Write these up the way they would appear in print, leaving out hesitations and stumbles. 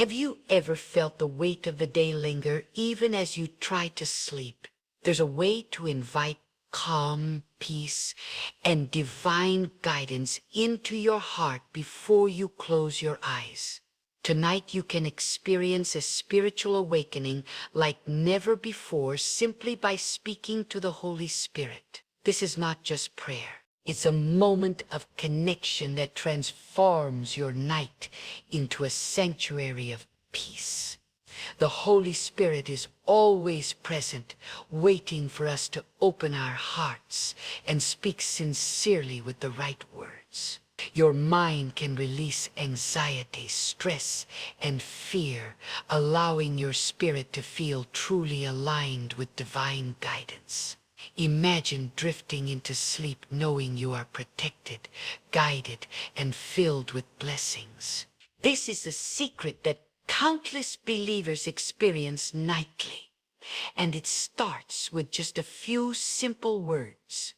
Have you ever felt the weight of the day linger even as you try to sleep? There's a way to invite calm, peace, and divine guidance into your heart before you close your eyes. Tonight you can experience a spiritual awakening like never before simply by speaking to the Holy Spirit. This is not just prayer. It's a moment of connection that transforms your night into a sanctuary of peace. The Holy Spirit is always present, waiting for us to open our hearts and speak sincerely with the right words. Your mind can release anxiety, stress, and fear, allowing your spirit to feel truly aligned with divine guidance. Imagine drifting into sleep knowing you are protected, guided, and filled with blessings. This is the secret that countless believers experience nightly, and it starts with just a few simple words.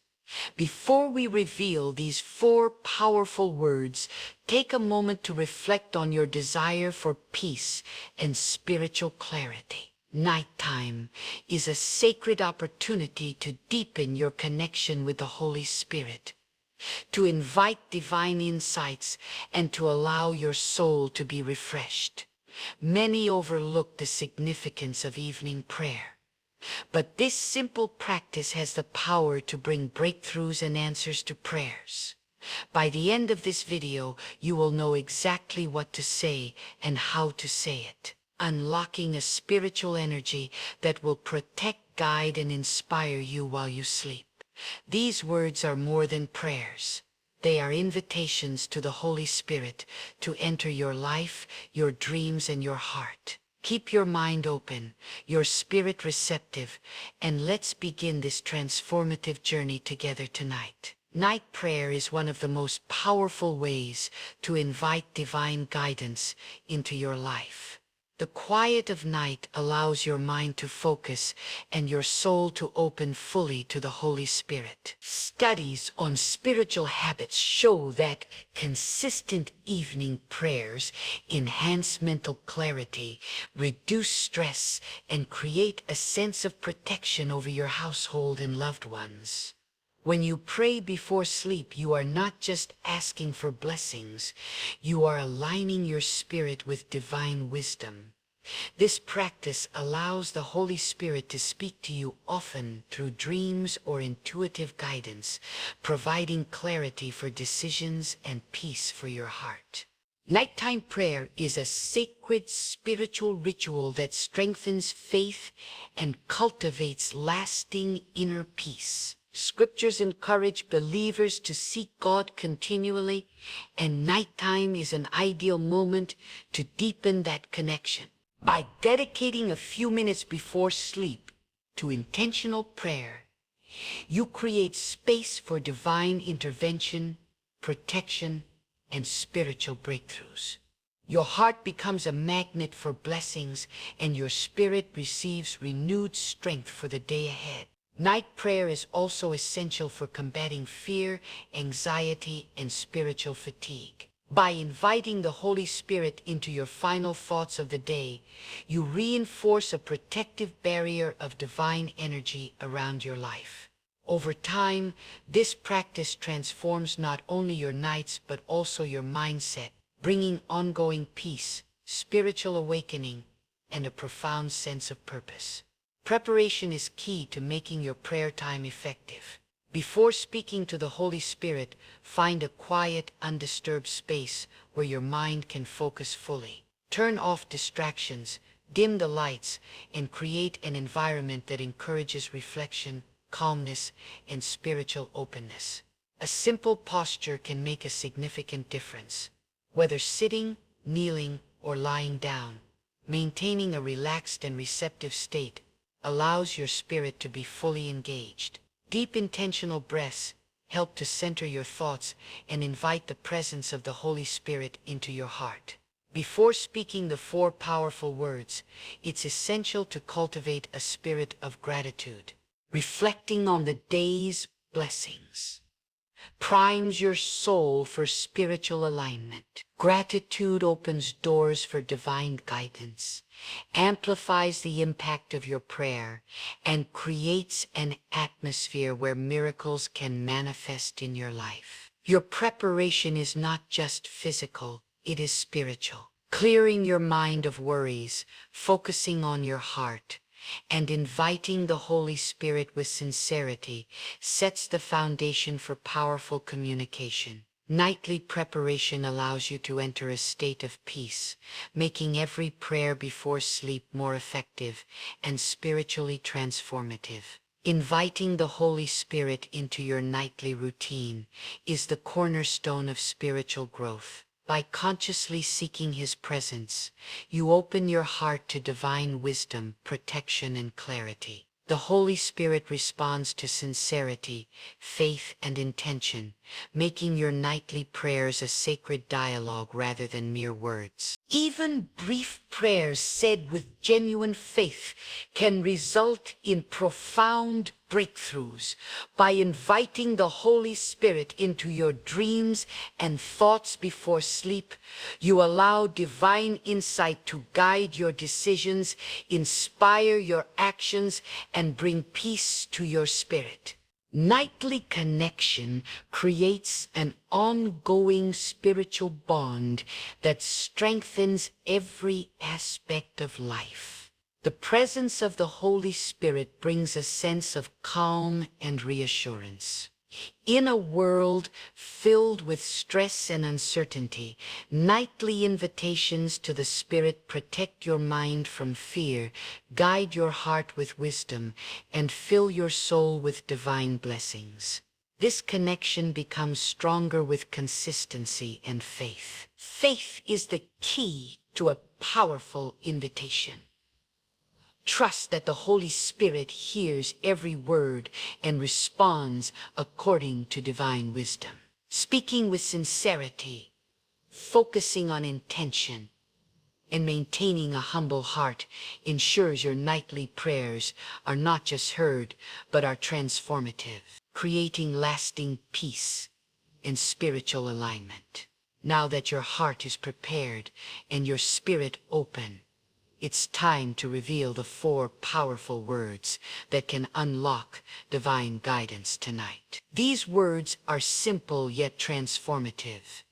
Before we reveal these 4 powerful words, take a moment to reflect on your desire for peace and spiritual clarity. Nighttime is a sacred opportunity to deepen your connection with the Holy Spirit, to invite divine insights, and to allow your soul to be refreshed. Many overlook the significance of evening prayer, but this simple practice has the power to bring breakthroughs and answers to prayers. By the end of this video, you will know exactly what to say and how to say it, unlocking a spiritual energy that will protect, guide, and inspire you while you sleep. These words are more than prayers. They are invitations to the Holy Spirit to enter your life, your dreams, and your heart. Keep your mind open, your spirit receptive, and let's begin this transformative journey together tonight. Night prayer is one of the most powerful ways to invite divine guidance into your life. The quiet of night allows your mind to focus and your soul to open fully to the Holy Spirit. Studies on spiritual habits show that consistent evening prayers enhance mental clarity, reduce stress, and create a sense of protection over your household and loved ones. When you pray before sleep, you are not just asking for blessings, you are aligning your spirit with divine wisdom. This practice allows the Holy Spirit to speak to you often through dreams or intuitive guidance, providing clarity for decisions and peace for your heart. Nighttime prayer is a sacred spiritual ritual that strengthens faith and cultivates lasting inner peace. Scriptures encourage believers to seek God continually, and nighttime is an ideal moment to deepen that connection. By dedicating a few minutes before sleep to intentional prayer, you create space for divine intervention, protection, and spiritual breakthroughs. Your heart becomes a magnet for blessings, and your spirit receives renewed strength for the day ahead. Night prayer is also essential for combating fear, anxiety, and spiritual fatigue. By inviting the Holy Spirit into your final thoughts of the day, you reinforce a protective barrier of divine energy around your life. Over time, this practice transforms not only your nights but also your mindset, bringing ongoing peace, spiritual awakening, and a profound sense of purpose. Preparation is key to making your prayer time effective. Before speaking to the Holy Spirit, find a quiet, undisturbed space where your mind can focus fully. Turn off distractions, dim the lights, and create an environment that encourages reflection, calmness, and spiritual openness. A simple posture can make a significant difference. Whether sitting, kneeling, or lying down, maintaining a relaxed and receptive state allows your spirit to be fully engaged. Deep intentional breaths help to center your thoughts and invite the presence of the Holy Spirit into your heart. Before speaking the 4 powerful words, it's essential to cultivate a spirit of gratitude, reflecting on the day's blessings. primes your soul for spiritual alignment. Gratitude opens doors for divine guidance, amplifies the impact of your prayer, and creates an atmosphere where miracles can manifest in your life. Your preparation is not just physical, it is spiritual. Clearing your mind of worries, focusing on your heart, and inviting the Holy Spirit with sincerity sets the foundation for powerful communication. Nightly preparation allows you to enter a state of peace, making every prayer before sleep more effective and spiritually transformative. Inviting the Holy Spirit into your nightly routine is the cornerstone of spiritual growth. By consciously seeking His presence, you open your heart to divine wisdom, protection, and clarity. The Holy Spirit responds to sincerity, faith, and intention, making your nightly prayers a sacred dialogue rather than mere words. Even brief prayers said with genuine faith can result in profound breakthroughs. By inviting the Holy Spirit into your dreams and thoughts before sleep, you allow divine insight to guide your decisions, inspire your actions, and bring peace to your spirit. Nightly connection creates an ongoing spiritual bond that strengthens every aspect of life. The presence of the Holy Spirit brings a sense of calm and reassurance. In a world filled with stress and uncertainty, nightly invitations to the Spirit protect your mind from fear, guide your heart with wisdom, and fill your soul with divine blessings. This connection becomes stronger with consistency and faith. Faith is the key to a powerful invitation. Trust that the Holy Spirit hears every word and responds according to divine wisdom. Speaking with sincerity, focusing on intention, and maintaining a humble heart ensures your nightly prayers are not just heard, but are transformative, creating lasting peace and spiritual alignment. Now that your heart is prepared and your spirit open, it's time to reveal the 4 powerful words that can unlock divine guidance tonight. These words are simple yet transformative,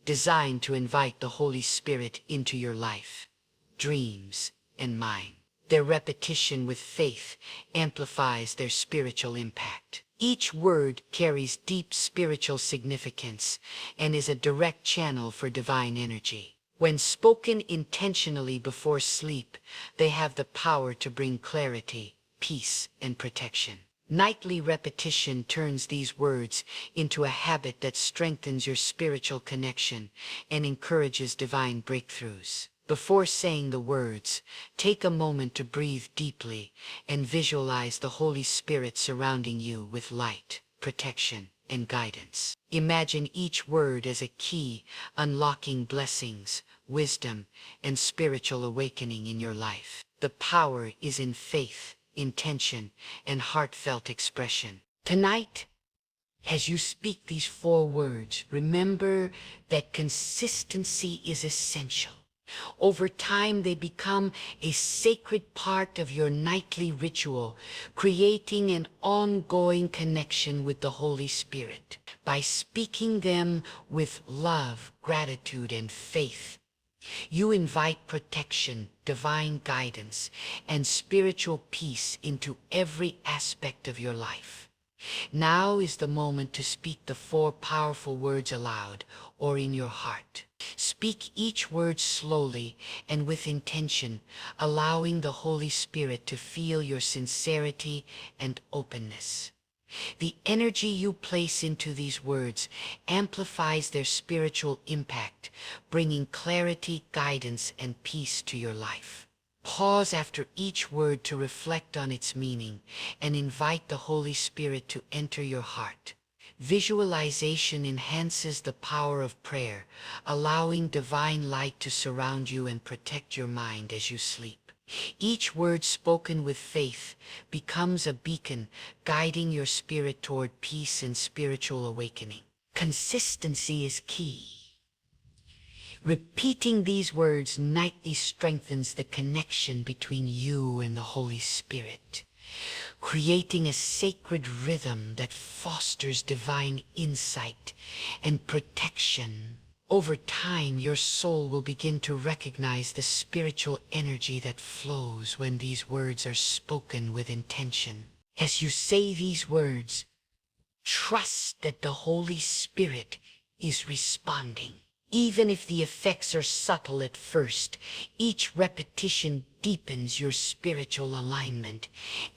designed to invite the Holy Spirit into your life, dreams, and mind. Their repetition with faith amplifies their spiritual impact. Each word carries deep spiritual significance and is a direct channel for divine energy. When spoken intentionally before sleep, they have the power to bring clarity, peace, and protection. Nightly repetition turns these words into a habit that strengthens your spiritual connection and encourages divine breakthroughs. Before saying the words, take a moment to breathe deeply and visualize the Holy Spirit surrounding you with light, protection, and guidance. Imagine each word as a key unlocking blessings, wisdom, and spiritual awakening in your life. The power is in faith, intention, and heartfelt expression. Tonight, as you speak these 4 words, remember that consistency is essential. Over time, they become a sacred part of your nightly ritual, creating an ongoing connection with the Holy Spirit. By speaking them with love, gratitude, and faith, you invite protection, divine guidance, and spiritual peace into every aspect of your life. Now is the moment to speak the 4 powerful words aloud or in your heart. Speak each word slowly and with intention, allowing the Holy Spirit to feel your sincerity and openness. The energy you place into these words amplifies their spiritual impact, bringing clarity, guidance, and peace to your life. Pause after each word to reflect on its meaning and invite the Holy Spirit to enter your heart. Visualization enhances the power of prayer, allowing divine light to surround you and protect your mind as you sleep. Each word spoken with faith becomes a beacon, guiding your spirit toward peace and spiritual awakening. Consistency is key. Repeating these words nightly strengthens the connection between you and the Holy Spirit, creating a sacred rhythm that fosters divine insight and protection. Over time, your soul will begin to recognize the spiritual energy that flows when these words are spoken with intention. As you say these words, trust that the Holy Spirit is responding. Even if the effects are subtle at first, each repetition deepens your spiritual alignment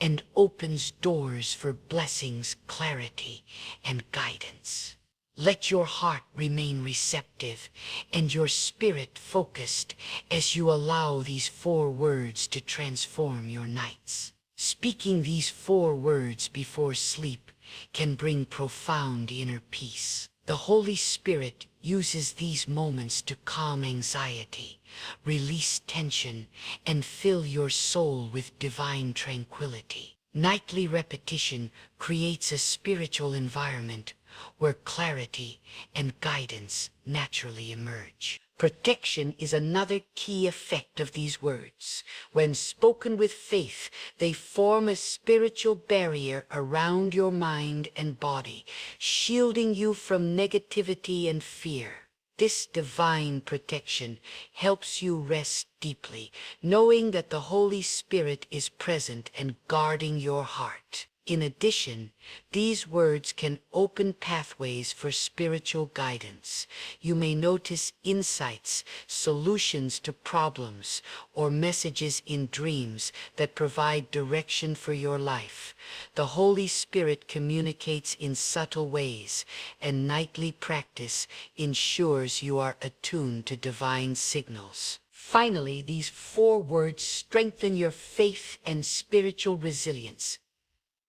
and opens doors for blessings, clarity, and guidance. Let your heart remain receptive and your spirit focused as you allow these 4 words to transform your nights. Speaking these 4 words before sleep can bring profound inner peace. The Holy Spirit uses these moments to calm anxiety, release tension, and fill your soul with divine tranquility. Nightly repetition creates a spiritual environment where clarity and guidance naturally emerge. Protection is another key effect of these words. When spoken with faith, they form a spiritual barrier around your mind and body, shielding you from negativity and fear. This divine protection helps you rest deeply, knowing that the Holy Spirit is present and guarding your heart. In addition, these words can open pathways for spiritual guidance. You may notice insights, solutions to problems, or messages in dreams that provide direction for your life. The Holy Spirit communicates in subtle ways, and nightly practice ensures you are attuned to divine signals. Finally, these 4 words strengthen your faith and spiritual resilience.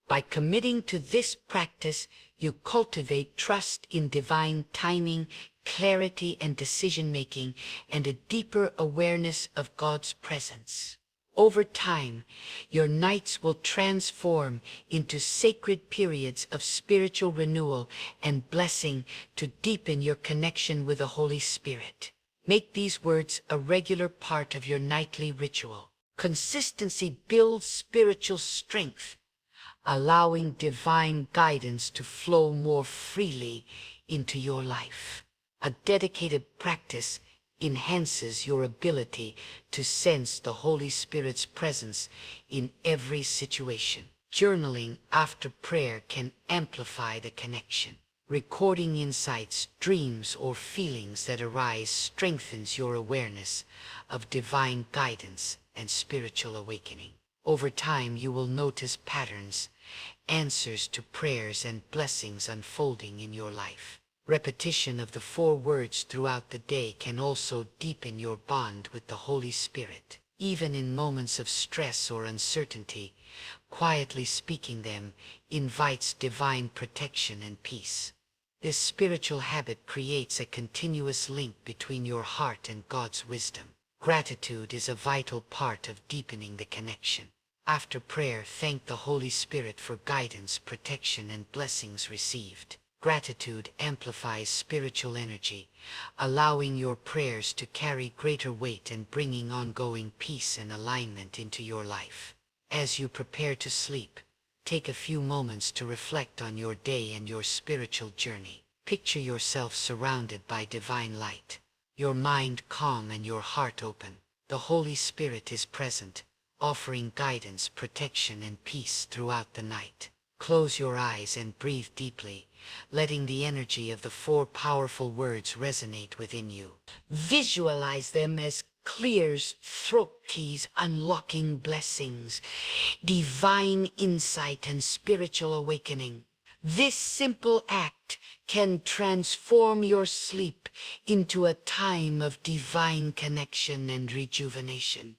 By committing to this practice, you cultivate trust in divine timing, clarity and decision-making, and a deeper awareness of God's presence. Over time, your nights will transform into sacred periods of spiritual renewal and blessing to deepen your connection with the Holy Spirit. Make these words a regular part of your nightly ritual. Consistency builds spiritual strength, allowing divine guidance to flow more freely into your life. A dedicated practice enhances your ability to sense the Holy Spirit's presence in every situation. Journaling after prayer can amplify the connection. Recording insights, dreams, or feelings that arise strengthens your awareness of divine guidance and spiritual awakening. Over time, you will notice patterns, answers to prayers, and blessings unfolding in your life. Repetition of the 4 words throughout the day can also deepen your bond with the Holy Spirit. Even in moments of stress or uncertainty, quietly speaking them invites divine protection and peace. This spiritual habit creates a continuous link between your heart and God's wisdom. Gratitude is a vital part of deepening the connection. After prayer, thank the Holy Spirit for guidance, protection, and blessings received. Gratitude amplifies spiritual energy, allowing your prayers to carry greater weight and bringing ongoing peace and alignment into your life. As you prepare to sleep, take a few moments to reflect on your day and your spiritual journey. Picture yourself surrounded by divine light, your mind calm and your heart open. The Holy Spirit is present, offering guidance, protection, and peace throughout the night. Close your eyes and breathe deeply, letting the energy of the 4 powerful words resonate within you. Visualize them as clear throat keys unlocking blessings, divine insight, and spiritual awakening. This simple act can transform your sleep into a time of divine connection and rejuvenation.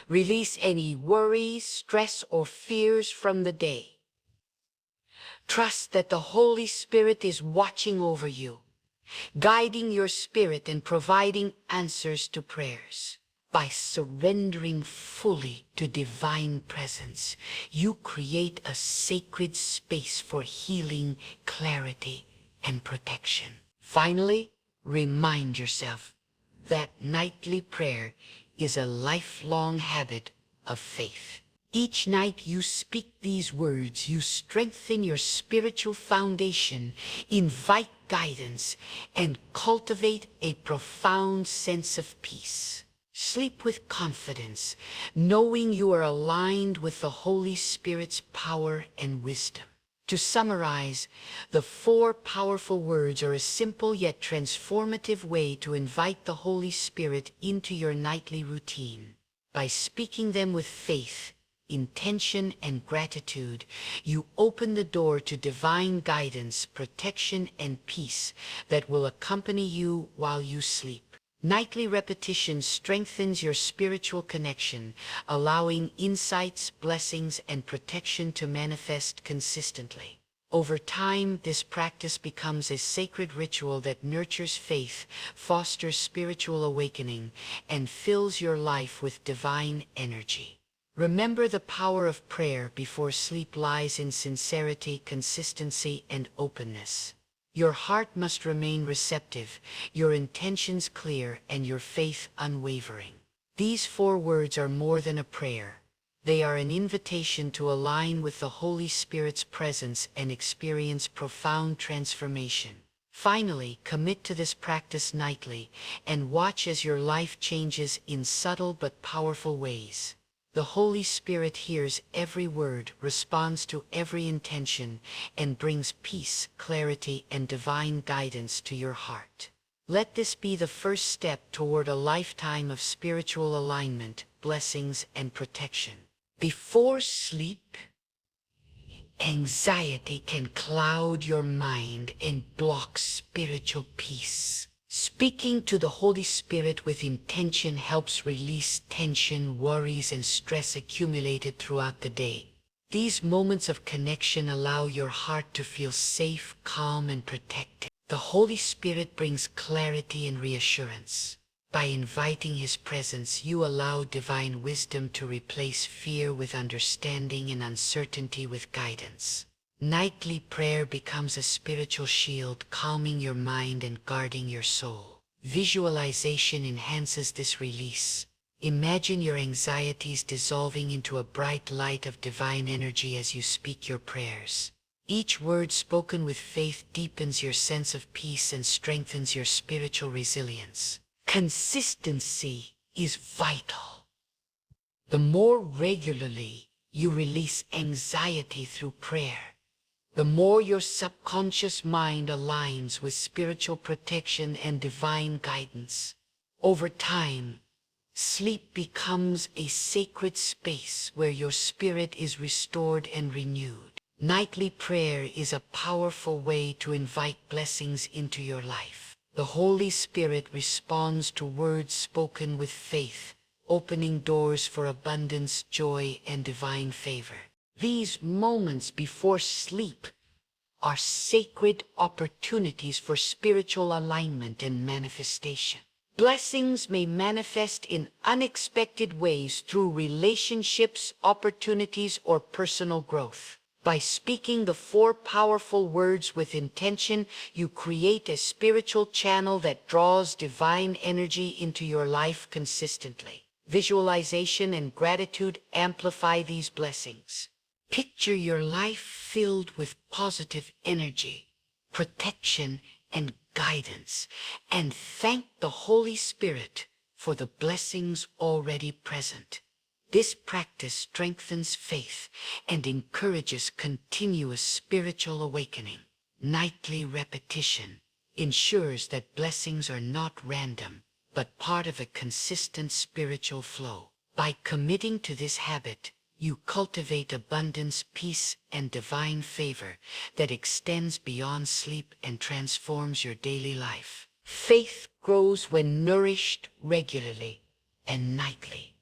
Release any worries, stress, or fears from the day. Trust that the Holy Spirit is watching over you, guiding your spirit and providing answers to prayers. By surrendering fully to divine presence, you create a sacred space for healing, clarity, and protection. Finally, remind yourself that nightly prayer is a lifelong habit of faith. Each night you speak these words, you strengthen your spiritual foundation, invite guidance, and cultivate a profound sense of peace. Sleep with confidence, knowing you are aligned with the Holy Spirit's power and wisdom. To summarize, the 4 powerful words are a simple yet transformative way to invite the Holy Spirit into your nightly routine. By speaking them with faith, intention, and gratitude, you open the door to divine guidance, protection, and peace that will accompany you while you sleep. Nightly repetition strengthens your spiritual connection, allowing insights, blessings, and protection to manifest consistently. Over time, this practice becomes a sacred ritual that nurtures faith, fosters spiritual awakening, and fills your life with divine energy. Remember, the power of prayer before sleep lies in sincerity, consistency, and openness. Your heart must remain receptive, your intentions clear, and your faith unwavering. These 4 words are more than a prayer. They are an invitation to align with the Holy Spirit's presence and experience profound transformation. Finally, commit to this practice nightly and watch as your life changes in subtle but powerful ways. The Holy Spirit hears every word, responds to every intention, and brings peace, clarity, and divine guidance to your heart. Let this be the first step toward a lifetime of spiritual alignment, blessings, and protection. Before sleep, anxiety can cloud your mind and block spiritual peace. Speaking to the Holy Spirit with intention helps release tension, worries, and stress accumulated throughout the day. These moments of connection allow your heart to feel safe, calm, and protected. The Holy Spirit brings clarity and reassurance. By inviting His presence, you allow divine wisdom to replace fear with understanding and uncertainty with guidance. Nightly prayer becomes a spiritual shield, calming your mind and guarding your soul. Visualization enhances this release. Imagine your anxieties dissolving into a bright light of divine energy as you speak your prayers. Each word spoken with faith deepens your sense of peace and strengthens your spiritual resilience. Consistency is vital. The more regularly you release anxiety through prayer, the more your subconscious mind aligns with spiritual protection and divine guidance. Over time, sleep becomes a sacred space where your spirit is restored and renewed. Nightly prayer is a powerful way to invite blessings into your life. The Holy Spirit responds to words spoken with faith, opening doors for abundance, joy, and divine favor. These moments before sleep are sacred opportunities for spiritual alignment and manifestation. Blessings may manifest in unexpected ways through relationships, opportunities, or personal growth. By speaking the 4 powerful words with intention, you create a spiritual channel that draws divine energy into your life consistently. Visualization and gratitude amplify these blessings. Picture your life filled with positive energy, protection, and guidance, and thank the Holy Spirit for the blessings already present. This practice strengthens faith and encourages continuous spiritual awakening. Nightly repetition ensures that blessings are not random, but part of a consistent spiritual flow. By committing to this habit, you cultivate abundance, peace, and divine favor that extends beyond sleep and transforms your daily life. Faith grows when nourished regularly and nightly.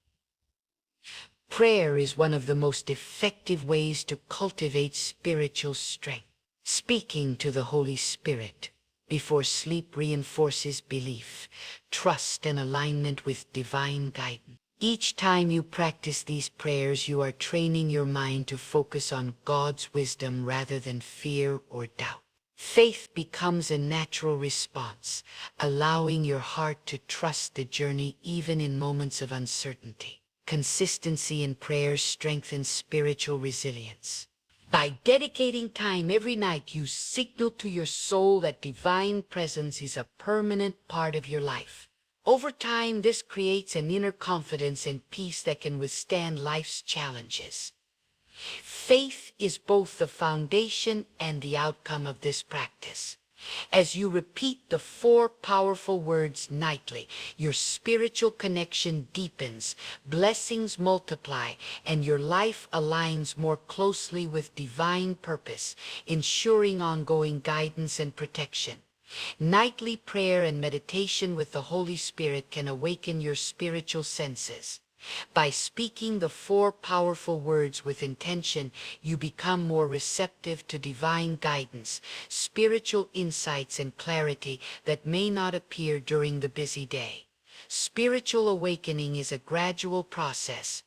Prayer is one of the most effective ways to cultivate spiritual strength. Speaking to the Holy Spirit before sleep reinforces belief, trust, and alignment with divine guidance. Each time you practice these prayers, you are training your mind to focus on God's wisdom rather than fear or doubt. Faith becomes a natural response, allowing your heart to trust the journey even in moments of uncertainty. Consistency in prayer strengthens spiritual resilience. By dedicating time every night, you signal to your soul that divine presence is a permanent part of your life. Over time, this creates an inner confidence and peace that can withstand life's challenges. Faith is both the foundation and the outcome of this practice. As you repeat the 4 powerful words nightly, your spiritual connection deepens, blessings multiply, and your life aligns more closely with divine purpose, ensuring ongoing guidance and protection. Nightly prayer and meditation with the Holy Spirit can awaken your spiritual senses. By speaking the 4 powerful words with intention, you become more receptive to divine guidance, spiritual insights, and clarity that may not appear during the busy day. Spiritual awakening is a gradual process.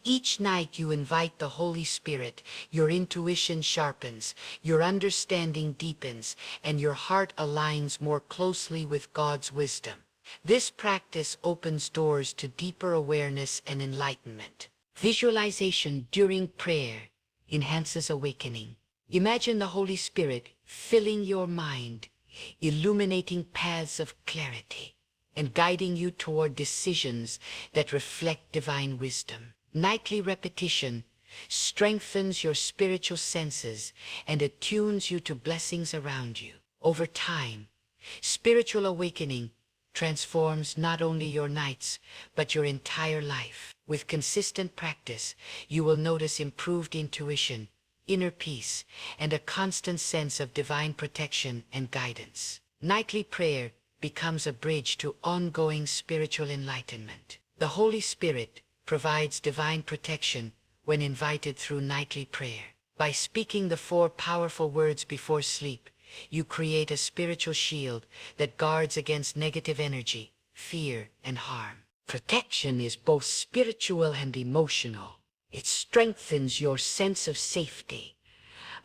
Each night you invite the Holy Spirit, your intuition sharpens, your understanding deepens, and your heart aligns more closely with God's wisdom. This practice opens doors to deeper awareness and enlightenment. Visualization during prayer enhances awakening. Imagine the Holy Spirit filling your mind, illuminating paths of clarity, and guiding you toward decisions that reflect divine wisdom. Nightly repetition strengthens your spiritual senses and attunes you to blessings around you. Over time, spiritual awakening transforms not only your nights, but your entire life. With consistent practice, you will notice improved intuition, inner peace, and a constant sense of divine protection and guidance. Nightly prayer becomes a bridge to ongoing spiritual enlightenment. The Holy Spirit provides divine protection when invited through nightly prayer. By speaking the 4 powerful words before sleep, you create a spiritual shield that guards against negative energy, fear, and harm. Protection is both spiritual and emotional. It strengthens your sense of safety,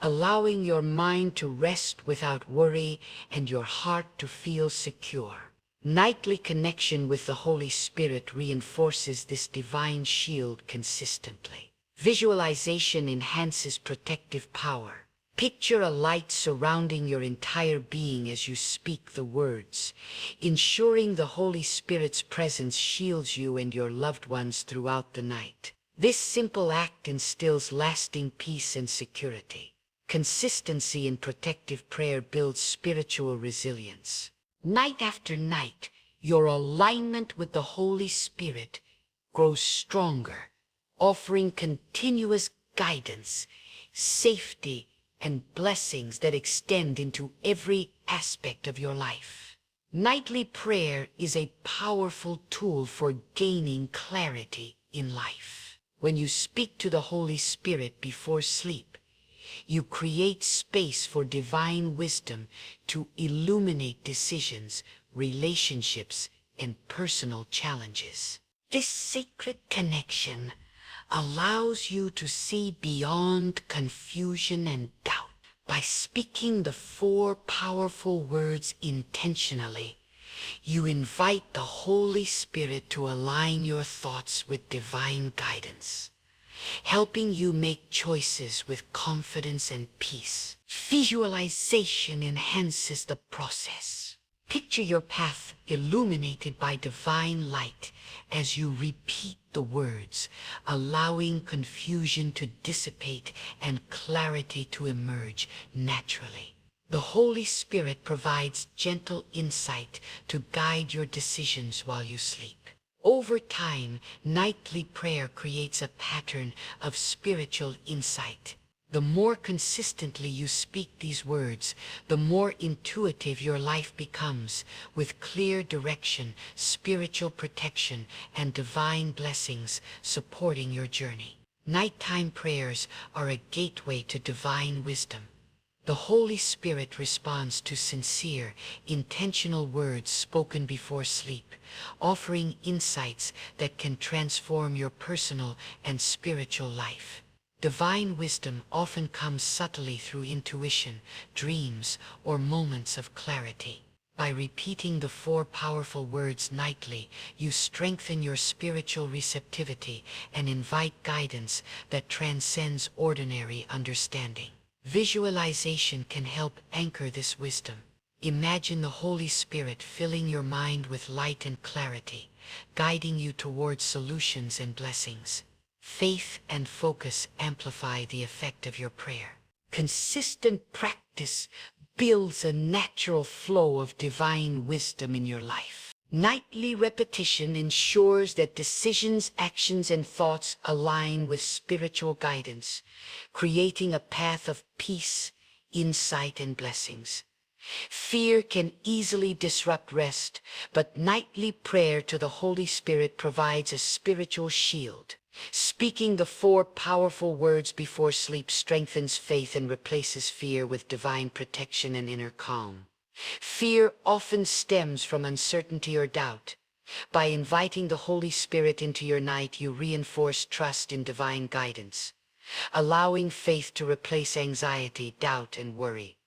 allowing your mind to rest without worry and your heart to feel secure. Nightly connection with the Holy Spirit reinforces this divine shield consistently. Visualization enhances protective power. Picture a light surrounding your entire being as you speak the words, ensuring the Holy Spirit's presence shields you and your loved ones throughout the night. This simple act instills lasting peace and security. Consistency in protective prayer builds spiritual resilience. Night after night, your alignment with the Holy Spirit grows stronger, offering continuous guidance, safety, and blessings that extend into every aspect of your life. Nightly prayer is a powerful tool for gaining clarity in life. When you speak to the Holy Spirit before sleep, you create space for divine wisdom to illuminate decisions, relationships, and personal challenges. This sacred connection allows you to see beyond confusion and doubt. By speaking the 4 powerful words intentionally, you invite the Holy Spirit to align your thoughts with divine guidance, helping you make choices with confidence and peace. Visualization enhances the process. Picture your path illuminated by divine light as you repeat the words, allowing confusion to dissipate and clarity to emerge naturally. The Holy Spirit provides gentle insight to guide your decisions while you sleep. Over time, nightly prayer creates a pattern of spiritual insight. The more consistently you speak these words, the more intuitive your life becomes, with clear direction, spiritual protection, and divine blessings supporting your journey. Nighttime prayers are a gateway to divine wisdom. The Holy Spirit responds to sincere, intentional words spoken before sleep, offering insights that can transform your personal and spiritual life. Divine wisdom often comes subtly through intuition, dreams, or moments of clarity. By repeating the 4 powerful words nightly, you strengthen your spiritual receptivity and invite guidance that transcends ordinary understanding. Visualization can help anchor this wisdom. Imagine the Holy Spirit filling your mind with light and clarity, guiding you towards solutions and blessings. Faith and focus amplify the effect of your prayer. Consistent practice builds a natural flow of divine wisdom in your life. Nightly repetition ensures that decisions, actions, and thoughts align with spiritual guidance, creating a path of peace, insight, and blessings. Fear can easily disrupt rest, but nightly prayer to the Holy Spirit provides a spiritual shield. Speaking the 4 powerful words before sleep strengthens faith and replaces fear with divine protection and inner calm. Fear often stems from uncertainty or doubt. By inviting the Holy Spirit into your night, you reinforce trust in divine guidance, allowing faith to replace anxiety, doubt, and worry.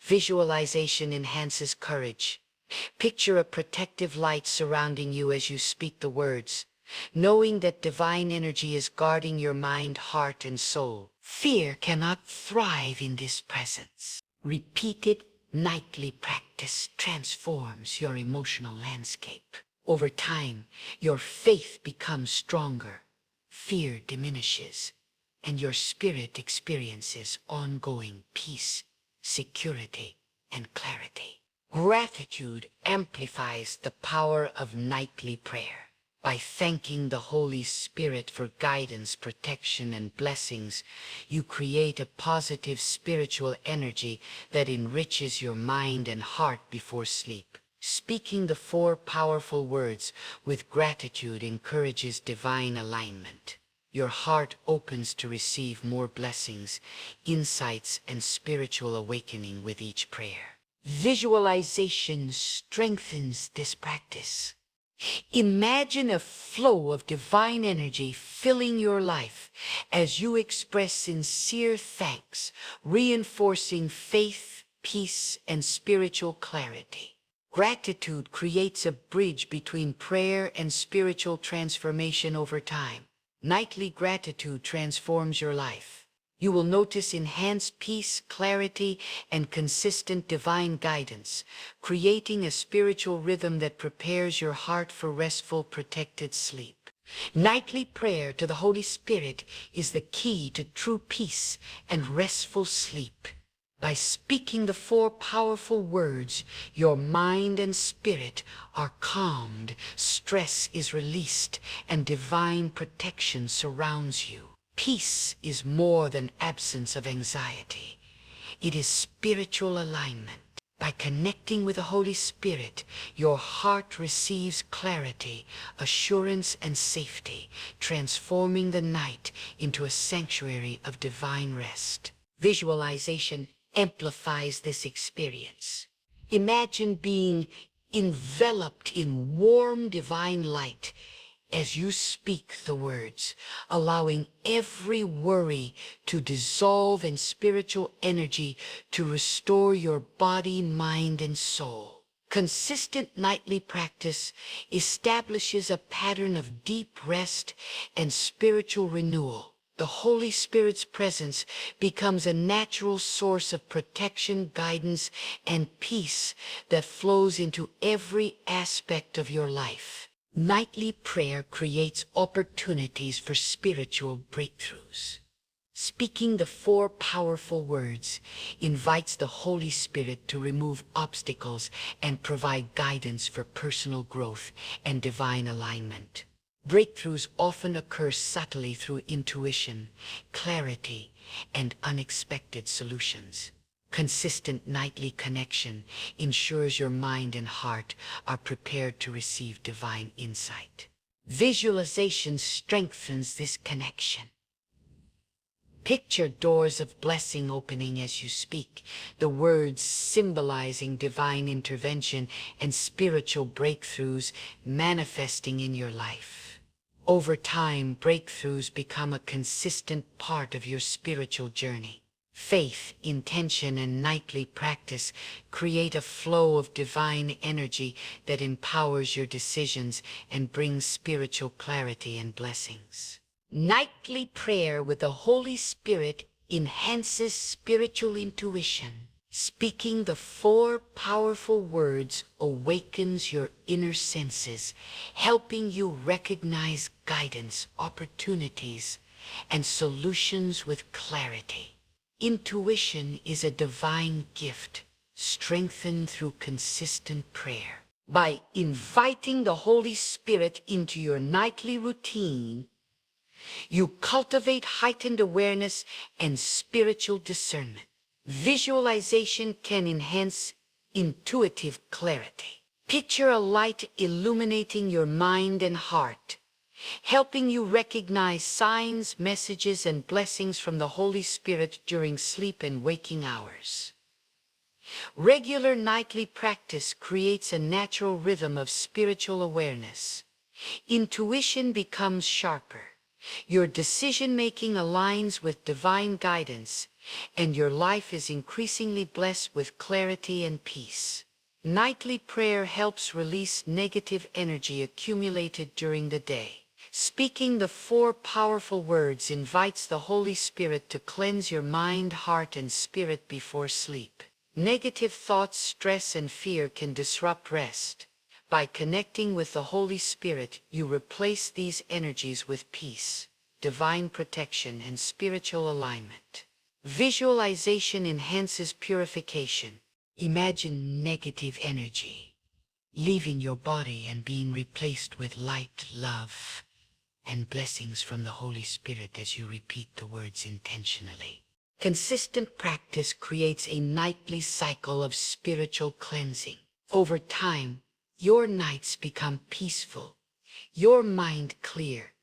Visualization enhances courage. Picture a protective light surrounding you as you speak the words, knowing that divine energy is guarding your mind, heart, and soul. Fear cannot thrive in this presence. Repeated nightly practice transforms your emotional landscape. Over time, your faith becomes stronger, fear diminishes, and your spirit experiences ongoing peace, security, and clarity. Gratitude amplifies the power of nightly prayer. By thanking the Holy Spirit for guidance, protection, and blessings, you create a positive spiritual energy that enriches your mind and heart before sleep. Speaking the 4 powerful words with gratitude encourages divine alignment. Your heart opens to receive more blessings, insights, and spiritual awakening with each prayer. Visualization strengthens this practice. Imagine a flow of divine energy filling your life as you express sincere thanks, reinforcing faith, peace, and spiritual clarity. Gratitude creates a bridge between prayer and spiritual transformation over time. Nightly gratitude transforms your life. You will notice enhanced peace, clarity, and consistent divine guidance, creating a spiritual rhythm that prepares your heart for restful, protected sleep. Nightly prayer to the Holy Spirit is the key to true peace and restful sleep. By speaking the 4 powerful words, your mind and spirit are calmed, stress is released, and divine protection surrounds you. Peace is more than absence of anxiety. It is spiritual alignment. By connecting with the Holy Spirit, your heart receives clarity, assurance, and safety, transforming the night into a sanctuary of divine rest. Visualization amplifies this experience. Imagine being enveloped in warm divine light as you speak the words, allowing every worry to dissolve and spiritual energy to restore your body, mind, and soul. Consistent nightly practice establishes a pattern of deep rest and spiritual renewal. The Holy Spirit's presence becomes a natural source of protection, guidance, and peace that flows into every aspect of your life. Nightly prayer creates opportunities for spiritual breakthroughs. Speaking the 4 powerful words invites the Holy Spirit to remove obstacles and provide guidance for personal growth and divine alignment. Breakthroughs often occur subtly through intuition, clarity, and unexpected solutions. Consistent nightly connection ensures your mind and heart are prepared to receive divine insight. Visualization strengthens this connection. Picture doors of blessing opening as you speak, the words symbolizing divine intervention and spiritual breakthroughs manifesting in your life. Over time, breakthroughs become a consistent part of your spiritual journey. Faith, intention, and nightly practice create a flow of divine energy that empowers your decisions and brings spiritual clarity and blessings. Nightly prayer with the Holy Spirit enhances spiritual intuition. Speaking the 4 powerful words awakens your inner senses, helping you recognize guidance, opportunities, and solutions with clarity. Intuition is a divine gift, strengthened through consistent prayer. By inviting the Holy Spirit into your nightly routine, you cultivate heightened awareness and spiritual discernment. Visualization can enhance intuitive clarity. Picture a light illuminating your mind and heart, helping you recognize signs, messages, and blessings from the Holy Spirit during sleep and waking hours. Regular nightly practice creates a natural rhythm of spiritual awareness. Intuition becomes sharper. Your decision-making aligns with divine guidance, and your life is increasingly blessed with clarity and peace. Nightly prayer helps release negative energy accumulated during the day. Speaking the 4 powerful words invites the Holy Spirit to cleanse your mind, heart, and spirit before sleep. Negative thoughts, stress, and fear can disrupt rest. By connecting with the Holy Spirit, you replace these energies with peace, divine protection, and spiritual alignment. Visualization enhances purification. Imagine negative energy leaving your body and being replaced with light, love, and blessings from the Holy Spirit as you repeat the words intentionally. Consistent practice creates a nightly cycle of spiritual cleansing. Over time, your nights become peaceful, your mind clear,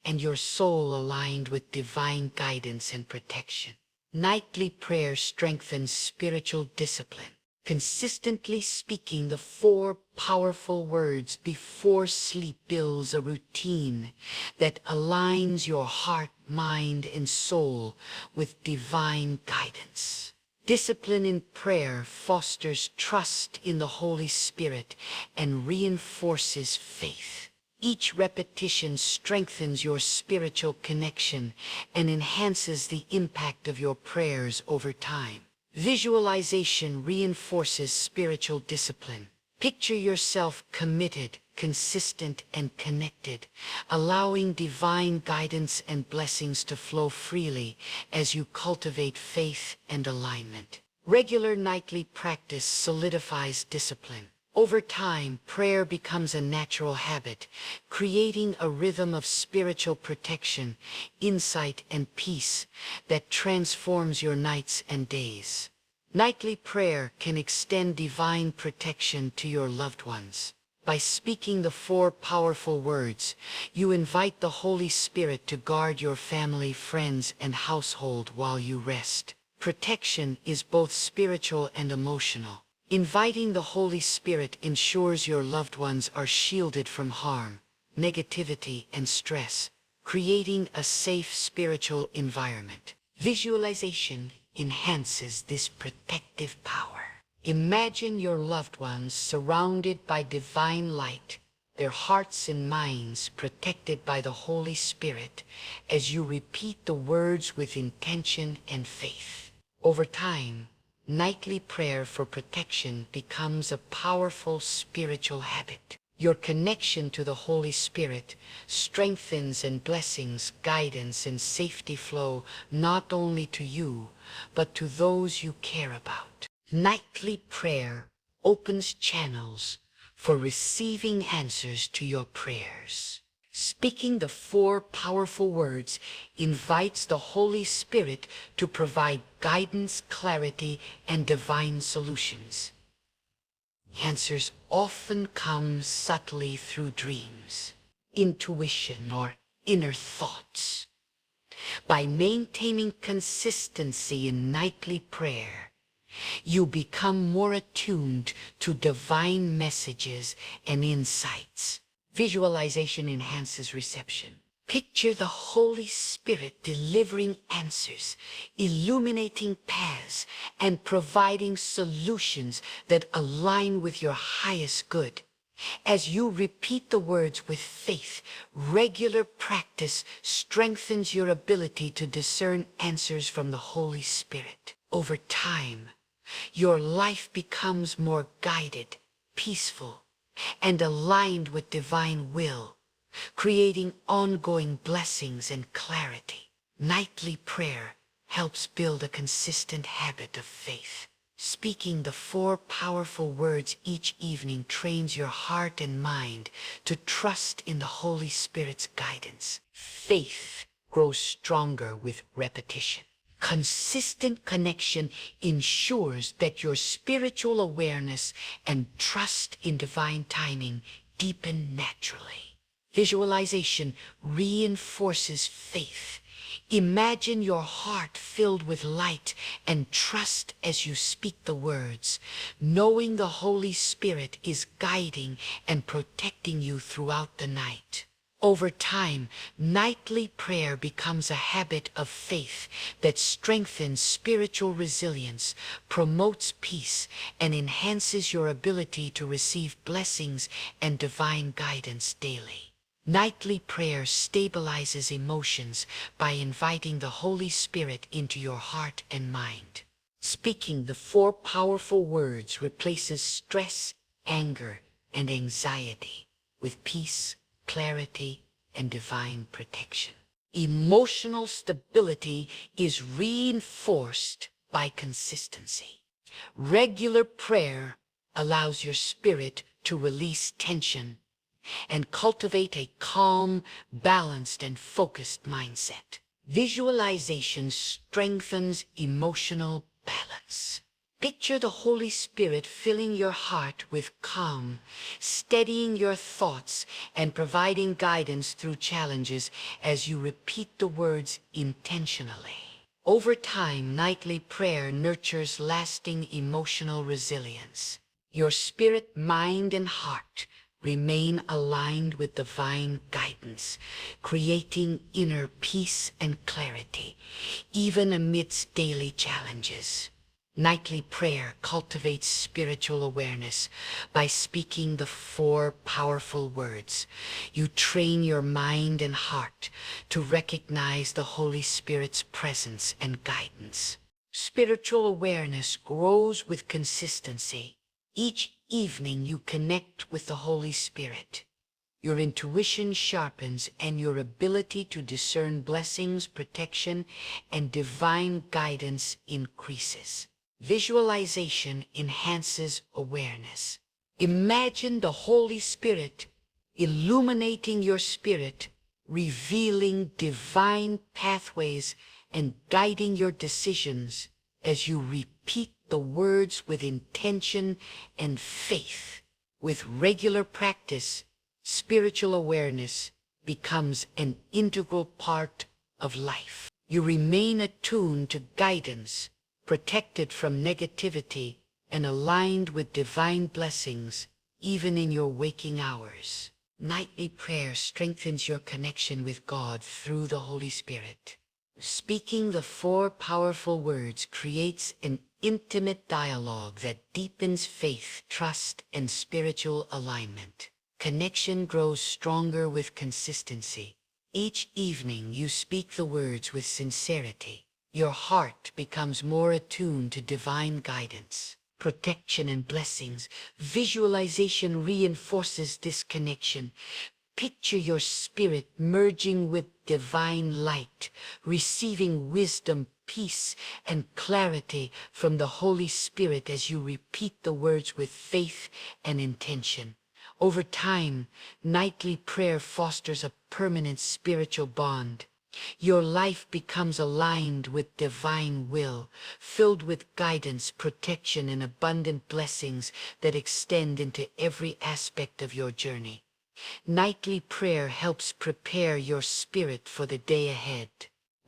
and your soul aligned with divine guidance and protection. Nightly prayer strengthens spiritual discipline. Consistently speaking the 4 powerful words before sleep builds a routine that aligns your heart, mind, and soul with divine guidance. Discipline in prayer fosters trust in the Holy Spirit and reinforces faith. Each repetition strengthens your spiritual connection and enhances the impact of your prayers over time. Visualization reinforces spiritual discipline. Picture yourself committed, consistent, and connected, allowing divine guidance and blessings to flow freely as you cultivate faith and alignment. Regular nightly practice solidifies discipline. Over time, prayer becomes a natural habit, creating a rhythm of spiritual protection, insight, and peace that transforms your nights and days. Nightly prayer can extend divine protection to your loved ones. By speaking the 4 powerful words, you invite the Holy Spirit to guard your family, friends, and household while you rest. Protection is both spiritual and emotional. Inviting the Holy Spirit ensures your loved ones are shielded from harm, negativity, and stress, creating a safe spiritual environment. Visualization enhances this protective power. Imagine your loved ones surrounded by divine light, their hearts and minds protected by the Holy Spirit as you repeat the words with intention and faith. Over time, nightly prayer for protection becomes a powerful spiritual habit. Your connection to the Holy Spirit strengthens and blessings, guidance, and safety flow not only to you, but to those you care about. Nightly prayer opens channels for receiving answers to your prayers. Speaking the 4 powerful words invites the Holy Spirit to provide guidance, clarity, and divine solutions. Answers often come subtly through dreams, intuition, or inner thoughts. By maintaining consistency in nightly prayer, you become more attuned to divine messages and insights. Visualization enhances reception. Picture the Holy Spirit delivering answers, illuminating paths, and providing solutions that align with your highest good. As you repeat the words with faith, regular practice strengthens your ability to discern answers from the Holy Spirit. Over time, your life becomes more guided, peaceful, and aligned with divine will, creating ongoing blessings and clarity. Nightly prayer helps build a consistent habit of faith. Speaking the 4 powerful words each evening trains your heart and mind to trust in the Holy Spirit's guidance. Faith grows stronger with repetition. Consistent connection ensures that your spiritual awareness and trust in divine timing deepen naturally. Visualization reinforces faith. Imagine your heart filled with light and trust as you speak the words, knowing the Holy Spirit is guiding and protecting you throughout the night. Over time, nightly prayer becomes a habit of faith that strengthens spiritual resilience, promotes peace, and enhances your ability to receive blessings and divine guidance daily. Nightly prayer stabilizes emotions by inviting the Holy Spirit into your heart and mind. Speaking the 4 powerful words replaces stress, anger, and anxiety with peace, clarity, and divine protection. Emotional stability is reinforced by consistency. Regular prayer allows your spirit to release tension and cultivate a calm, balanced, and focused mindset. Visualization strengthens emotional balance. Picture the Holy Spirit filling your heart with calm, steadying your thoughts, and providing guidance through challenges as you repeat the words intentionally. Over time, nightly prayer nurtures lasting emotional resilience. Your spirit, mind, and heart remain aligned with divine guidance, creating inner peace and clarity, even amidst daily challenges. Nightly prayer cultivates spiritual awareness by speaking the 4 powerful words. You train your mind and heart to recognize the Holy Spirit's presence and guidance. Spiritual awareness grows with consistency. Each evening you connect with the Holy Spirit. Your intuition sharpens and your ability to discern blessings, protection, and divine guidance increases. Visualization enhances awareness. Imagine the Holy Spirit illuminating your spirit, revealing divine pathways and guiding your decisions as you repeat the words with intention and faith. With regular practice, spiritual awareness becomes an integral part of life. You remain attuned to guidance, protected from negativity, and aligned with divine blessings, even in your waking hours. Nightly prayer strengthens your connection with God through the Holy Spirit. Speaking the 4 powerful words creates an intimate dialogue that deepens faith, trust, and spiritual alignment. Connection grows stronger with consistency. Each evening you speak the words with sincerity. Your heart becomes more attuned to divine guidance, protection, and blessings. Visualization reinforces this connection. Picture your spirit merging with divine light, receiving wisdom, peace, and clarity from the Holy Spirit as you repeat the words with faith and intention. Over time, nightly prayer fosters a permanent spiritual bond. Your life becomes aligned with divine will, filled with guidance, protection, and abundant blessings that extend into every aspect of your journey. Nightly prayer helps prepare your spirit for the day ahead.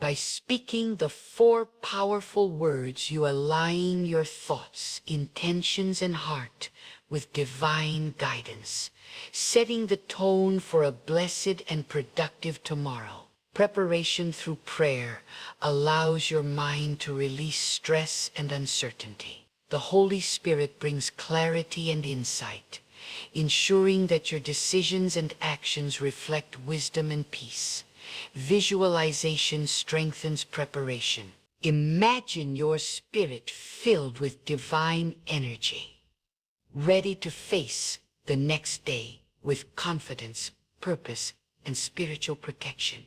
By speaking the 4 powerful words, you align your thoughts, intentions, and heart with divine guidance, setting the tone for a blessed and productive tomorrow. Preparation through prayer allows your mind to release stress and uncertainty. The Holy Spirit brings clarity and insight, ensuring that your decisions and actions reflect wisdom and peace. Visualization strengthens preparation. Imagine your spirit filled with divine energy, ready to face the next day with confidence, purpose, and spiritual protection.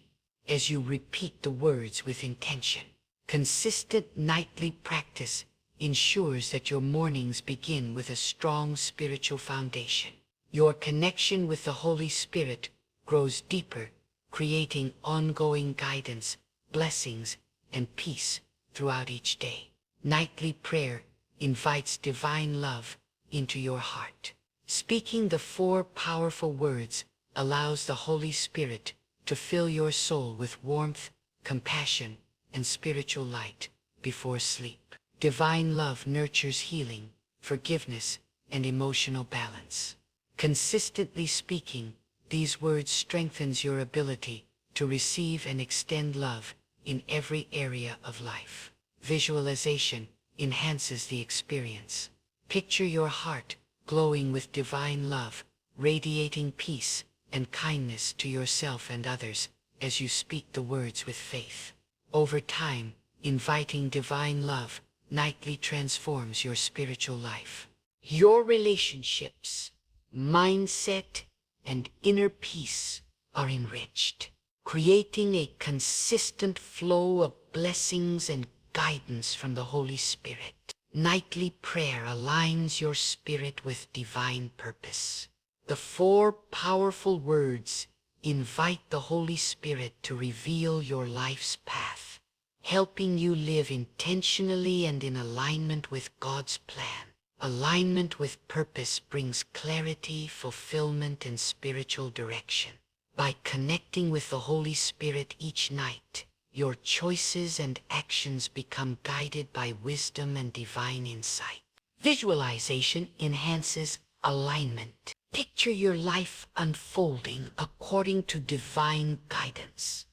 As you repeat the words with intention, consistent nightly practice ensures that your mornings begin with a strong spiritual foundation. Your connection with the Holy Spirit grows deeper, creating ongoing guidance, blessings, and peace throughout each day. Nightly prayer invites divine love into your heart. Speaking the 4 powerful words allows the Holy Spirit to fill your soul with warmth, compassion, and spiritual light before sleep. Divine love nurtures healing, forgiveness, and emotional balance. Consistently speaking these words strengthens your ability to receive and extend love in every area of life. Visualization enhances the experience. Picture your heart glowing with divine love, radiating peace and kindness to yourself and others as you speak the words with faith. Over time, inviting divine love nightly transforms your spiritual life. Your relationships, mindset, and inner peace are enriched, creating a consistent flow of blessings and guidance from the Holy Spirit. Nightly prayer aligns your spirit with divine purpose. The 4 powerful words invite the Holy Spirit to reveal your life's path, helping you live intentionally and in alignment with God's plan. Alignment with purpose brings clarity, fulfillment, and spiritual direction. By connecting with the Holy Spirit each night, your choices and actions become guided by wisdom and divine insight. Visualization enhances alignment. Picture your life unfolding according to divine guidance.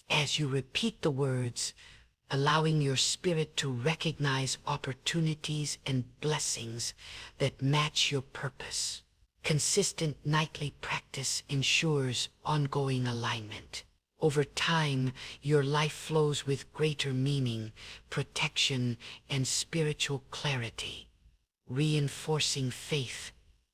As you repeat the words, allowing your spirit to recognize opportunities and blessings that match your purpose. Consistent nightly practice ensures ongoing alignment. Over time, your life flows with greater meaning, protection, and spiritual clarity, reinforcing faith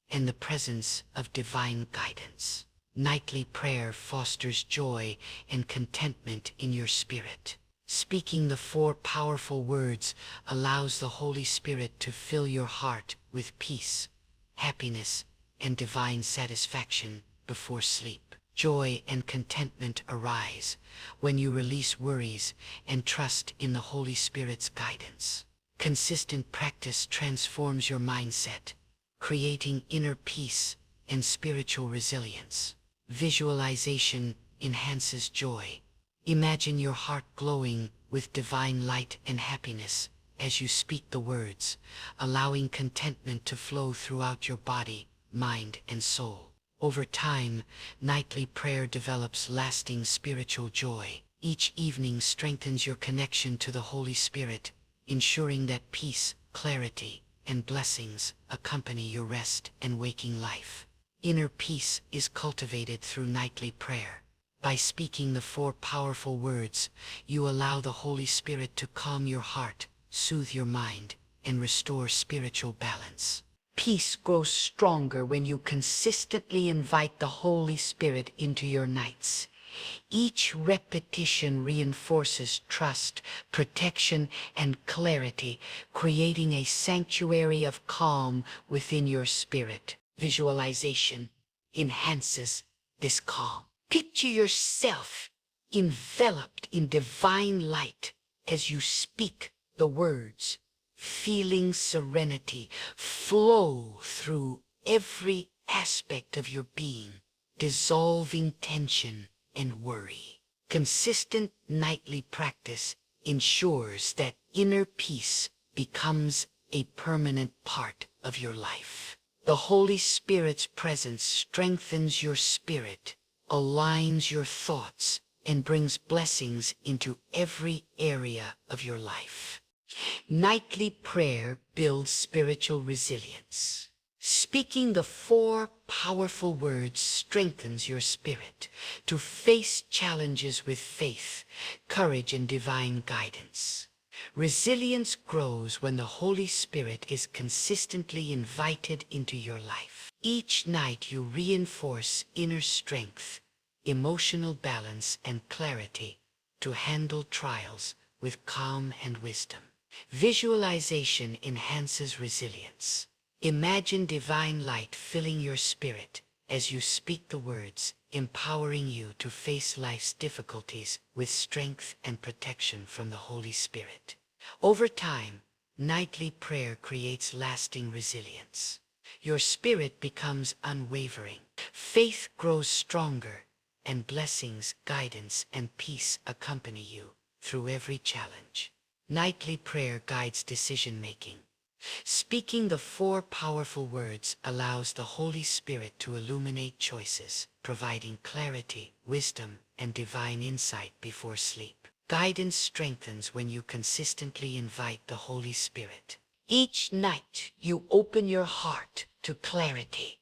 and the presence of divine guidance. Nightly prayer fosters joy and contentment in your spirit. Speaking the 4 powerful words allows the Holy Spirit to fill your heart with peace, happiness, and divine satisfaction before sleep. Joy and contentment arise when you release worries and trust in the Holy Spirit's guidance. Consistent practice transforms your mindset, creating inner peace and spiritual resilience. Visualization enhances joy. Imagine your heart glowing with divine light and happiness as you speak the words, allowing contentment to flow throughout your body, mind, and soul. Over time, nightly prayer develops lasting spiritual joy. Each evening strengthens your connection to the Holy Spirit, ensuring that peace, clarity, and blessings accompany your rest and waking life. Inner peace is cultivated through nightly prayer. By speaking the 4 powerful words, you allow the Holy Spirit to calm your heart, soothe your mind, and restore spiritual balance. Peace grows stronger when you consistently invite the Holy Spirit into your nights. Each repetition reinforces trust, protection, and clarity, creating a sanctuary of calm within your spirit. Visualization enhances this calm. Picture yourself enveloped in divine light as you speak the words, feeling serenity flow through every aspect of your being, dissolving tension and worry. Consistent nightly practice ensures that inner peace becomes a permanent part of your life. The Holy Spirit's presence strengthens your spirit, aligns your thoughts, and brings blessings into every area of your life. Nightly prayer builds spiritual resilience. Speaking the 4 powerful words strengthens your spirit to face challenges with faith, courage, and divine guidance. Resilience grows when the Holy Spirit is consistently invited into your life. Each night you reinforce inner strength, emotional balance, and clarity to handle trials with calm and wisdom. Visualization enhances resilience. Imagine divine light filling your spirit as you speak the words, empowering you to face life's difficulties with strength and protection from the Holy Spirit. Over time, nightly prayer creates lasting resilience. Your spirit becomes unwavering. Faith grows stronger, and blessings, guidance, and peace accompany you through every challenge. Nightly prayer guides decision-making. Speaking the 4 powerful words allows the Holy Spirit to illuminate choices, providing clarity, wisdom, and divine insight before sleep. Guidance strengthens when you consistently invite the Holy Spirit. Each night you open your heart to clarity,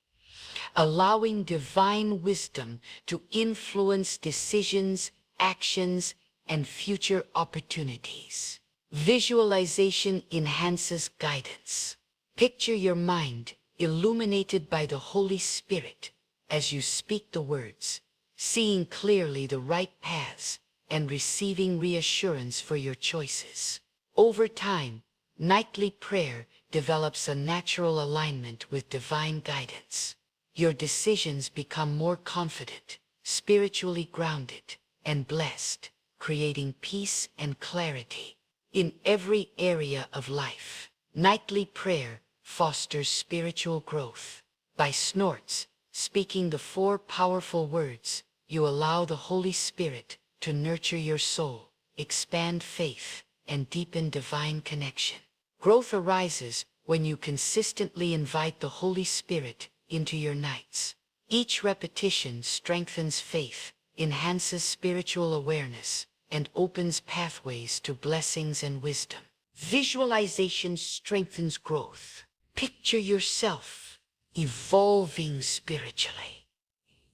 allowing divine wisdom to influence decisions, actions, and future opportunities. Visualization enhances guidance. Picture your mind illuminated by the Holy Spirit as you speak the words, seeing clearly the right paths and receiving reassurance for your choices. Over time, nightly prayer develops a natural alignment with divine guidance. Your decisions become more confident, spiritually grounded, and blessed, creating peace and clarity in every area of life. Nightly prayer fosters spiritual growth. By snorts, speaking the 4 powerful words, you allow the Holy Spirit to nurture your soul, expand faith, and deepen divine connection. Growth arises when you consistently invite the Holy Spirit into your nights. Each repetition strengthens faith, enhances spiritual awareness, and opens pathways to blessings and wisdom. Visualization strengthens growth. Picture yourself evolving spiritually,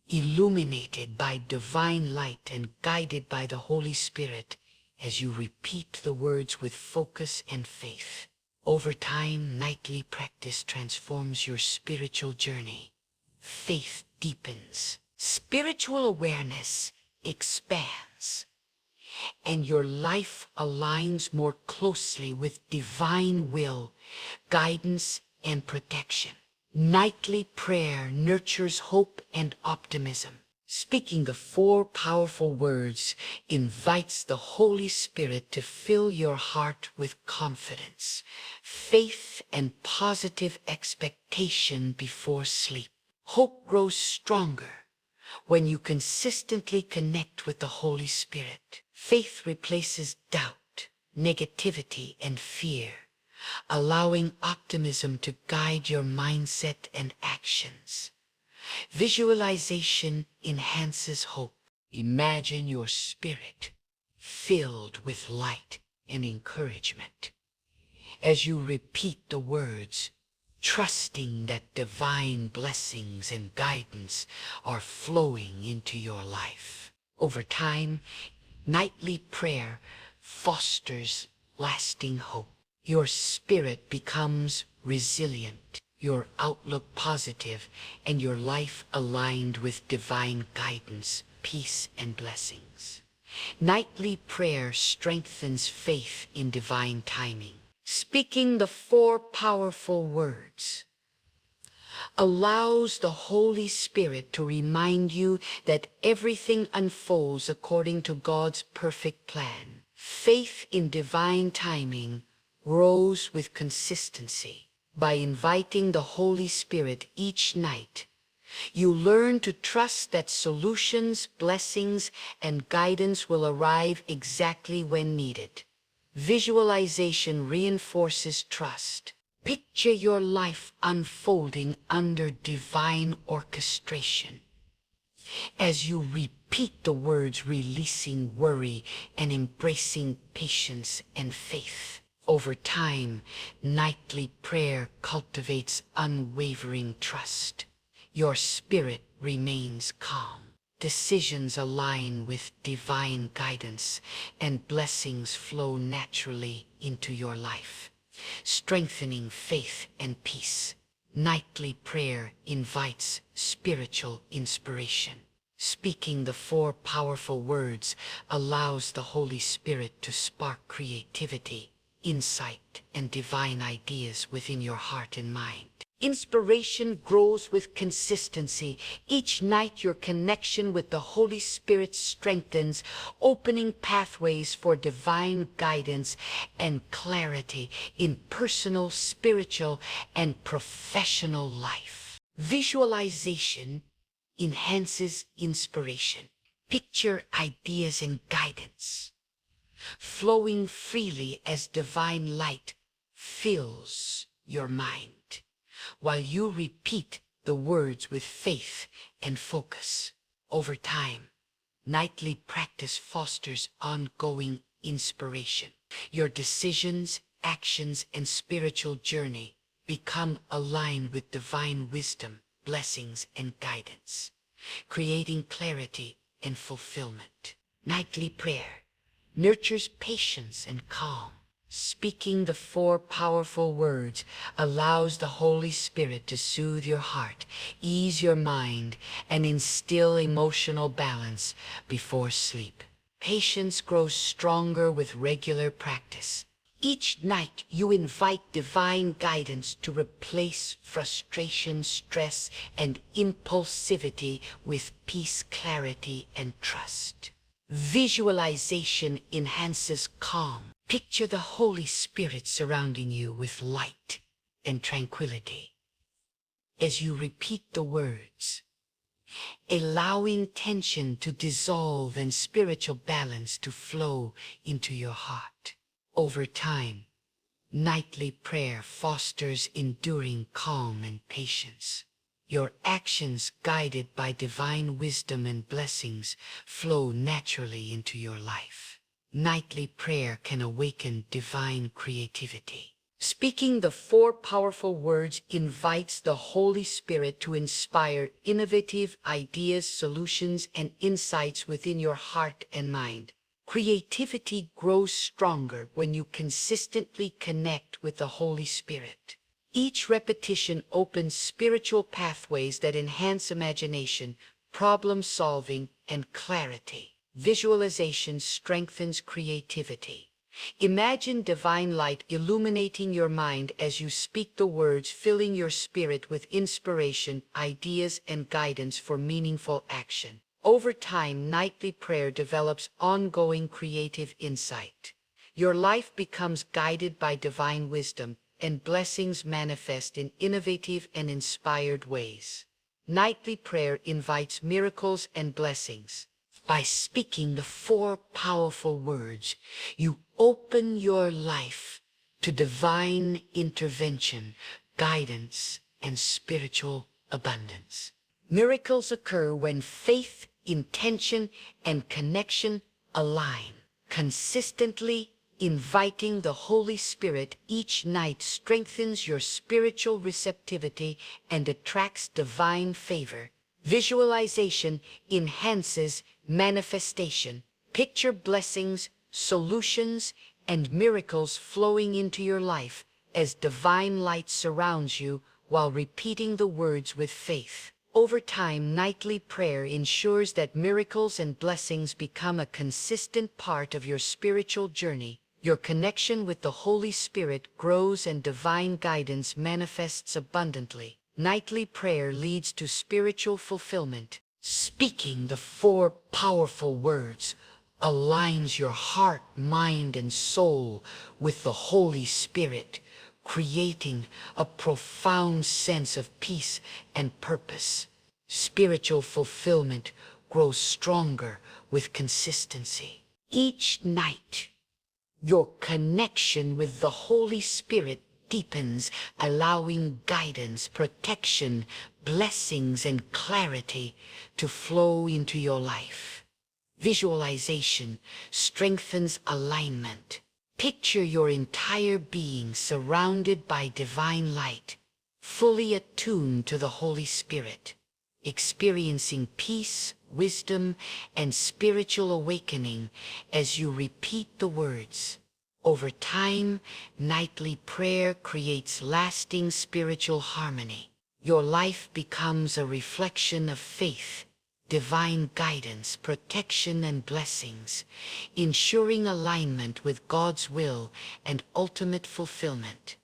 illuminated by divine light and guided by the Holy Spirit as you repeat the words with focus and faith. Over time, nightly practice transforms your spiritual journey. Faith deepens, spiritual awareness expands, and your life aligns more closely with divine will, guidance, and protection. Nightly prayer nurtures hope and optimism. Speaking the 4 powerful words invites the Holy Spirit to fill your heart with confidence, faith, and positive expectation before sleep. Hope grows stronger when you consistently connect with the Holy Spirit. Faith replaces doubt, negativity, and fear, allowing optimism to guide your mindset and actions. Visualization enhances hope. Imagine your spirit filled with light and encouragement as you repeat the words, trusting that divine blessings and guidance are flowing into your life. Over time, nightly prayer fosters lasting hope. Your spirit becomes resilient, your outlook positive, and your life aligned with divine guidance, peace, and blessings. Nightly prayer strengthens faith in divine timing. Speaking the 4 powerful words allows the Holy Spirit to remind you that everything unfolds according to God's perfect plan. Faith in divine timing grows with consistency. By inviting the Holy Spirit each night, You learn to trust that solutions, blessings, and guidance will arrive exactly when needed. Visualization reinforces trust. Picture your life unfolding under divine orchestration. As you repeat the words, releasing worry and embracing patience and faith. Over time, nightly prayer cultivates unwavering trust. Your spirit remains calm. Decisions align with divine guidance, and blessings flow naturally into your life, strengthening faith and peace. Nightly prayer invites spiritual inspiration. Speaking the 4 powerful words allows the Holy Spirit to spark creativity, insight, and divine ideas within your heart and mind. Inspiration grows with consistency. Each night your connection with the Holy Spirit strengthens, opening pathways for divine guidance and clarity in personal, spiritual, and professional life. Visualization enhances inspiration. Picture ideas and guidance flowing freely as divine light fills your mind, while you repeat the words with faith and focus. Over time, nightly practice fosters ongoing inspiration. Your decisions, actions, and spiritual journey become aligned with divine wisdom, blessings, and guidance, creating clarity and fulfillment. Nightly prayer nurtures patience and calm. Speaking the 4 powerful words allows the Holy Spirit to soothe your heart, ease your mind, and instill emotional balance before sleep. Patience grows stronger with regular practice. Each night you invite divine guidance to replace frustration, stress, and impulsivity with peace, clarity, and trust. Visualization enhances calm. Picture the Holy Spirit surrounding you with light and tranquility. As you repeat the words, allowing tension to dissolve and spiritual balance to flow into your heart. Over time, nightly prayer fosters enduring calm and patience. Your actions, guided by divine wisdom and blessings, flow naturally into your life. Nightly prayer can awaken divine creativity. Speaking the 4 powerful words invites the Holy Spirit to inspire innovative ideas, solutions, and insights within your heart and mind. Creativity grows stronger when you consistently connect with the Holy Spirit. Each repetition opens spiritual pathways that enhance imagination, problem solving, and clarity. Visualization strengthens creativity. Imagine divine light illuminating your mind as you speak the words, filling your spirit with inspiration, ideas, and guidance for meaningful action. Over time, nightly prayer develops ongoing creative insight. Your life becomes guided by divine wisdom, and blessings manifest in innovative and inspired ways. Nightly prayer invites miracles and blessings. By speaking the 4 powerful words, you open your life to divine intervention, guidance, and spiritual abundance. Miracles occur when faith, intention, and connection align. Consistently inviting the Holy Spirit each night strengthens your spiritual receptivity and attracts divine favor. Visualization enhances manifestation. Picture blessings, solutions, and miracles flowing into your life as divine light surrounds you while repeating the words with faith. Over time, nightly prayer ensures that miracles and blessings become a consistent part of your spiritual journey. Your connection with the Holy Spirit grows and divine guidance manifests abundantly. Nightly prayer leads to spiritual fulfillment. Speaking the 4 powerful words aligns your heart, mind, and soul with the Holy Spirit, creating a profound sense of peace and purpose. Spiritual fulfillment grows stronger with consistency. Each night, your connection with the Holy Spirit deepens, allowing guidance, protection, blessings, and clarity to flow into your life. Visualization strengthens alignment. Picture your entire being surrounded by divine light, fully attuned to the Holy Spirit, experiencing peace, wisdom, and spiritual awakening as you repeat the words. Over time, nightly prayer creates lasting spiritual harmony. Your life becomes a reflection of faith, divine guidance, protection, and blessings, ensuring alignment with God's will and ultimate fulfillment.